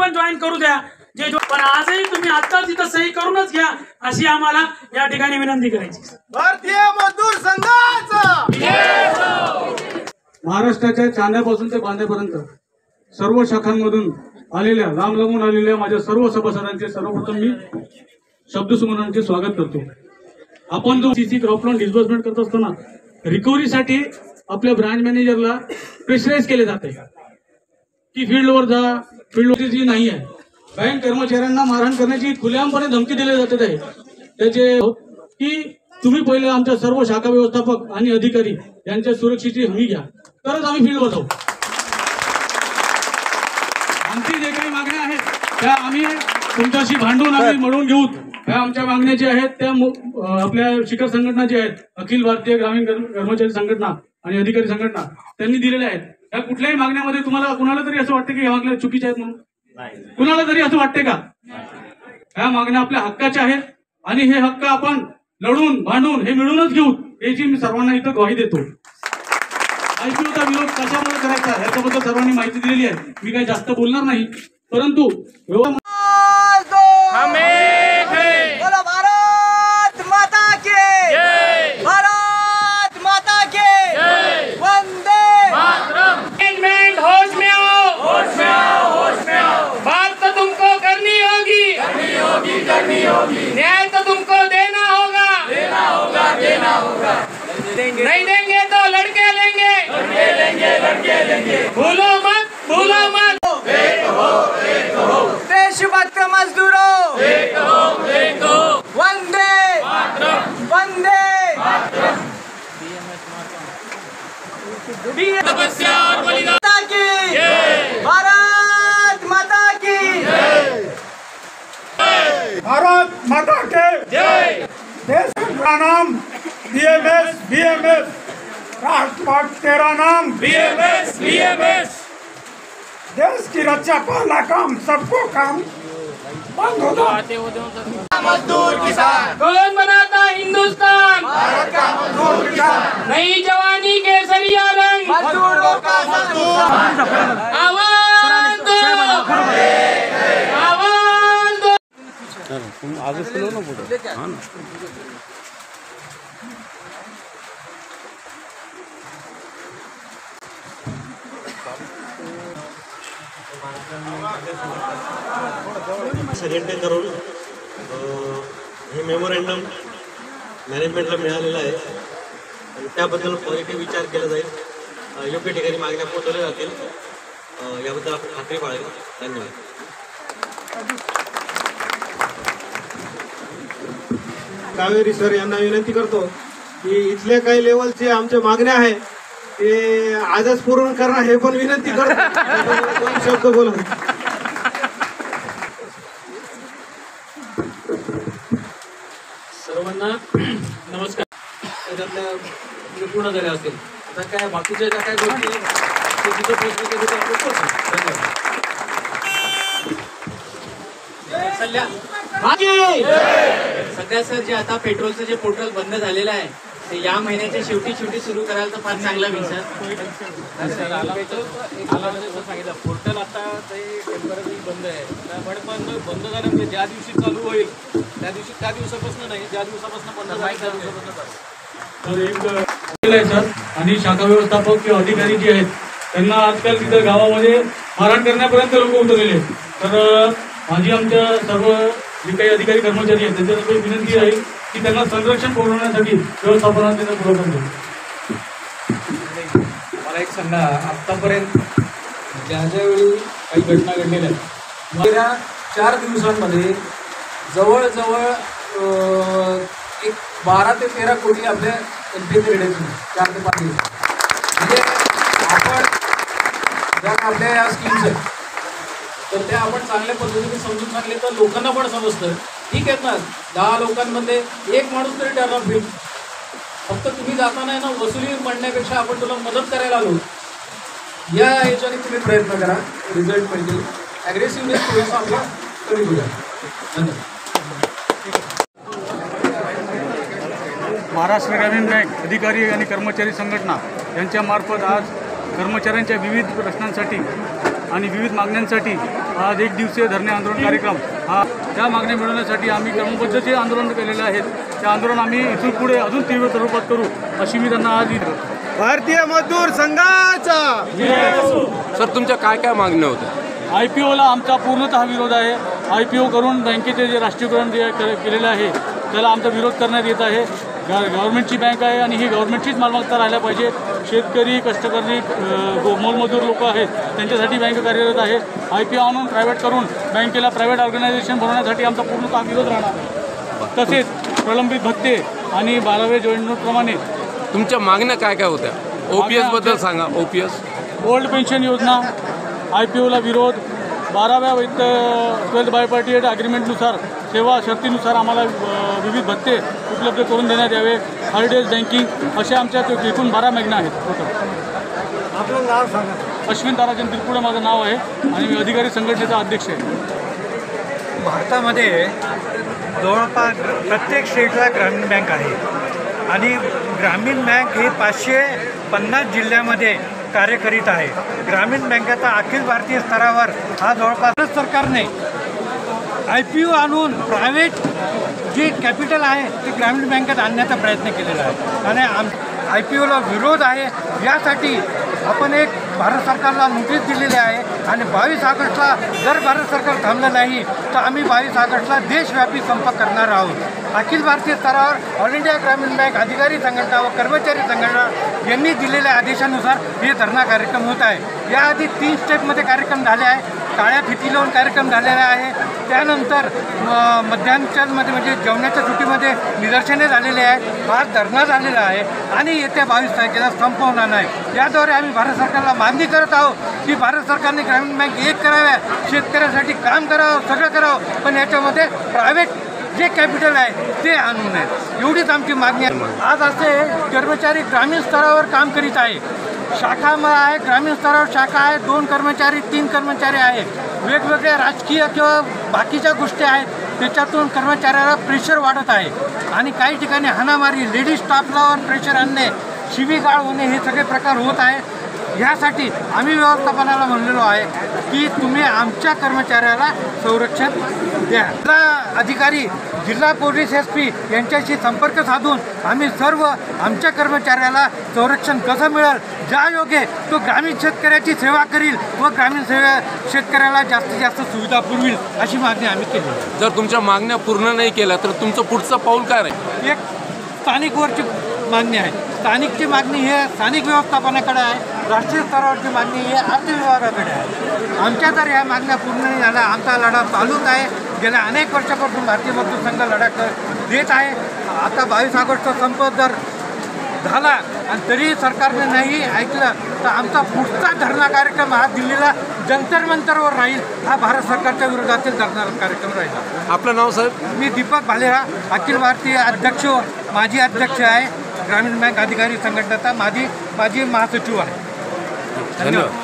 पण जॉईन करू द्या, पण आजही तुम्ही आत्ताच इथं सही करूनच घ्या अशी आम्हाला या ठिकाणी विनंती करायची। भारतीय मजदूर संघाचा महाराष्ट्राच्या चांद्यापासून ते बांद्यापर्यंत सर्व शाखांमधून आलेल्या लांब लांबून आलेल्या माझ्या सर्व सभासदांचे सर्वप्रथम मी शब्दसुमनांचे स्वागत करतो। आपण जो सीसी क्रॉप लोन डिस्बर्समेंट करत असताना रिकव्हरीसाठी आपल्या ब्रांच मॅनेजरला प्रेशराईज केले जाते की फील्डवर जा, फील्डवर जी नाही आहे। बँक कर्मचाऱ्यांना मारहाण करण्याची खुलेआमपणे धमकी दिली जाते आहे। त्याचे की तुम्ही पहिले आमच्या सर्व शाखा व्यवस्थापक आणि अधिकारी यांच्या सुरक्षेची हमी घ्या, तरच आम्ही फील्डवर जाऊ। आमची जे काही मागण्या आहेत त्या आम्ही तुमच्याशी भांडून आम्ही मिळवून घेऊ। ह्या आमच्या मागण्या ज्या आहेत त्या आपल्या शिखर संघटना ज्या आहेत, अखिल भारतीय ग्रामीण कर्मचारी संघटना आणि अधिकारी संघटना त्यांनी दिलेल्या आहेत। या कुठल्याही मागण्यामध्ये तुम्हाला कुणाला तरी असं वाटतं की ह्या मागण्या चुकीच्या आहेत म्हणून? कुणाला तरी असं वाटते का? ह्या मागण्या आपल्या हक्काच्या आहेत आणि हे हक्क आपण लढून भांडून हे मिळूनच घेऊ याची मी सर्वांना इथं ग्वाही देतो। आयपीओचा विरोध कशामुळे करायचा याच्याबद्दल सर्वांनी माहिती दिलेली आहे, मी काही जास्त बोलणार नाही। परंतु भारत माता के, भारत माता के, वंदे मातरम। होश में आओ, होश में आओ, होश में आओ। बात तो तुमको करनी होगी, करनी होगी, करनी होगी। न्याय तो तुमको देना होगा, देना होगा, देना होगा। नहीं देंगे तो लड़के लेंगे, लड़के लेंगे, लड़के लेंगे। भूलो मत, भूलो मत। एक हो, एक हो। देशभक्त मजदूरों, एक हो, एक हो। वंदे मातरम, वंदे मातरम। तपस्या और बलिदान माता की, भारत माता की, भारत माता के जय। देश का नाम बीएमएस, बीएमएस राष्ट्रपति तेरा नाम बीएमएस, बीएमएस। देश की रक्षा पहला काम, सबको काम बंद होगा। मजदूर किसान, कौन बनाता हिंदुस्तान? भारत का मजदूर किसान, नई जवानी केसरिया रंग, मजदूरों का मजदूर। आवाज दो, आवाज दो। सगळ्यांनी करून हे मेमोरंडम मॅनेजमेंटला मिळालेलं आहे आणि त्याबद्दल पॉझिटिव्ह विचार केला जाईल, योग्य ठिकाणी मागण्या पोहोचवल्या जातील याबद्दल आपण खात्री बाळगू। धन्यवाद। कावेरी सर यांना विनंती करतो की इथल्या काही लेवलचे आमच्या मागण्या आहे ते आजच पूर्ण करणं हे पण विनंती करतो। दोन शब्द बोला। सर्वांना नमस्कार। त्याच्यातल्या पूर्ण झाल्या असतील, आता काय बाकीच्या ज्या काय गोष्टी तिथं पोहोचले तिथे आपण पोहोचू। सगळ्यात सर जे आता पेट्रोलचं जे पोर्टल बंद झालेलं आहे ते या महिन्याच्या शेवटी सुरू कराल तर फार चांगला होईल सर। सांगितलं पोर्टल आता ते टेम्पररी बंद आहे, पण बंद झाल्यामुळे ज्या दिवशी चालू होईल त्या दिवशी त्या दिवसापासून नाही, ज्या दिवसापासून बंद होईल त्या दिवसापासून तर एक सर आणि शाखा व्यवस्थापक किंवा अधिकारी जे आहेत त्यांना आजकाल तिथं गावामध्ये मारहाण करण्यापर्यंत लोक उतरलेले आहेत। तर माझी आमच्या सर्व जे काही अधिकारी कर्मचारी आहेत त्यांच्याकडे विनंती आहे की त्यांना संरक्षण पुरवण्यासाठी व्यवस्थापनाने त्यांना पुरवठा करू। मला एक सांगा, आत्तापर्यंत ज्या ज्यावेळी काही घटना घडलेल्या आहेत गेल्या 4 दिवसांमध्ये जवळजवळ एक 12 ते 13 कोटी आपल्या एनपीचे रिडेशन 4 ते 5 दिवस म्हणजे आपण ज्या आपल्या या स्कीम्स आहेत तर त्या आपण चांगल्या पद्धतीने समजून सांगले तर लोकांना पण समजतं। ठीक आहेत ना, 10 लोकांमध्ये एक माणूस तरी टर्न होईल। फक्त तुम्ही जाताना ना वसुली म्हणण्यापेक्षा आपण तुला मदत करायला आलो या ह्याच्याने तुम्ही प्रयत्न करा, रिझल्ट मिळतील। ॲग्रेसिव्हनेस थोडंसं आपलं कमी होईल। धन्यवाद। महाराष्ट्र ग्रामीण बँक अधिकारी आणि कर्मचारी संघटना यांच्या मार्फत आज कर्मचाऱ्यांच्या विविध प्रश्नांसाठी आणि विविध मागण्यांसाठी आज 1 दिवसीय धरणे आंदोलन कार्यक्रम हा त्या मागण्या मिळवण्यासाठी आम्ही क्रमबद्ध आंदोलन केलेलं आहे. ते आंदोलन आम्ही इथून पुढे अजून तीव्र स्वरूपात करू अशी मी त्यांना आज भारतीय मजदूर संघाचा सर तुमच्या काय काय मागण्या होत्या? IPOला आमचा पूर्णतः विरोध आहे. IPO करून बँकेचे जे राष्ट्रीयकरण जे केलेलं आहे त्याला आमचा विरोध करण्यात येत आहे. गव्हर्नमेंटची बँक आहे आणि ही गव्हर्नमेंटचीच मालमत्ता राहायला पाहिजे. शेतकरी, कष्टकरी, मोलमजूर लोक आहेत त्यांच्यासाठी बँक कार्यरत आहे. IPO आणून प्रायव्हेट करून बँकेला प्रायव्हेट ऑर्गनायझेशन बनवण्यासाठी आमचा पूर्णतः विरोध राहणार आहे. तसेच प्रलंबित भत्ते आणि 12व्या योजनेप्रमाणे तुमच्या मागण्या काय काय होत्या? OPS बद्दल सांगा. OPS ओल्ड पेन्शन योजना, IPOला विरोध, 12व्या 12th बायपार्टिएट अग्रीमेंटनुसार सेवा शर्तीनुसार आम्हाला विविध भत्ते उपलब्ध करून देण्यात यावे, हॉलिडेज बँकिंग अशा आमच्या एकूण 12 मागण्या आहेत. टोटल आपलं नाव सांगा. अश्विन ताराचंद तिरपुडे माझं नाव आहे आणि मी अधिकारी संघटनेचा अध्यक्ष आहे. भारतामध्ये जवळपास प्रत्येक स्टेटला ग्रामीण बँक आहे आणि ग्रामीण बँक ही 550 जिल्ह्यामध्ये कार्य करीत आहे. ग्रामीण बँकेचा अखिल भारतीय स्तरावर हा जवळपास सरकारने IPO आणून प्रायव्हेट जे कॅपिटल आहे ते ग्रामीण बँकेत आणण्याचा प्रयत्न केलेला आहे आणि IPOला विरोध आहे. यासाठी आपण एक भारत सरकारला नोटीस दिलेली आहे आणि 22 ऑगस्टला जर भारत सरकार थांबलं नाही तर आम्ही 22 ऑगस्टला देशव्यापी संप करणार आहोत. अखिल भारतीय स्तरावर ऑल इंडिया ग्रामीण बँक अधिकारी संघटना व कर्मचारी संघटना यांनी दिलेल्या आदेशानुसार हे धरणा कार्यक्रम होत आहे. याआधी 3 स्टेपमध्ये कार्यक्रम झाले आहे. काळ्या फिती लावून कार्यक्रम झालेला आहे. त्यानंतर मध्यांचलमध्ये म्हणजे जेवणाच्या सुट्टीमध्ये निदर्शने झालेले आहेत. आज धरणा झालेला आहे आणि येत्या 22 तारखेला संप होणार नाही. याद्वारे आम्ही भारत सरकारला मागणी करत आहोत की भारत सरकारने ग्रामीण बँक एक कराव्या, शेतकऱ्यासाठी काम करावं, सगळं करावं, पण याच्यामध्ये प्रायव्हेट जे कॅपिटल आहे ते आणू नये, एवढीच आमची मागणी आहे. आज असे कर्मचारी ग्रामीण स्तरावर काम करीत आहे. शाखा आहे, ग्रामीण स्तरावर शाखा आहे, 2 कर्मचारी 3 कर्मचारी आहे. वेगवेगळ्या राजकीय किंवा बाकीच्या गोष्टी आहेत त्याच्यातून कर्मचाऱ्याला प्रेशर वाढत आहे आणि काही ठिकाणी हाणामारी, लेडीज स्टाफलावर प्रेशर आणणे, शिवीगाळ होणे हे सगळे प्रकार होत आहे. ह्यासाठी आम्ही व्यवस्थापनाला म्हणलेलो आहे की तुम्ही आमच्या कर्मचाऱ्याला संरक्षण द्या. जिल्हा अधिकारी, जिल्हा पोलीस SP यांच्याशी संपर्क साधून आम्ही सर्व आमच्या कर्मचाऱ्याला संरक्षण कसं मिळेल, ज्या योग्य तो ग्रामीण शेतकऱ्याची सेवा करील व ग्रामीण शेतकऱ्याला जास्तीत जास्त सुविधा पुरविल अशी मागणी आम्ही केली. जर तुमच्या मागण्या पूर्ण नाही केल्या तर तुमचं पुढचं पाऊल काय राहील? एक स्थानिकवरची मागणी आहे. स्थानिकची मागणी हे स्थानिक व्यवस्थापनाकडे आहे. राष्ट्रीय स्तरावरची मागणी ही अर्थ विभागाकडे आहे. आमच्या तर ह्या मागण्या पूर्ण नाही झाल्या. आमचा लढा चालूच आहे. गेल्या अनेक वर्षापासून भारतीय मजदूर संघ लढा देत आहे. आता 22 ऑगस्टचा संप जर झाला आणि तरी सरकारने नाही ऐकलं तर आमचा पुढचा धरणा कार्यक्रम हा दिल्लीला जंतर मंतरवर राहील. हा भारत सरकारच्या विरोधातील धरणा कार्यक्रम राहील. आपलं नाव साहेब? मी दीपक भालेराव, अखिल भारतीय अध्यक्ष, माजी अध्यक्ष आहे ग्रामीण बँक अधिकारी संघटनेचा, माजी महासचिव आहे. धन्यवाद.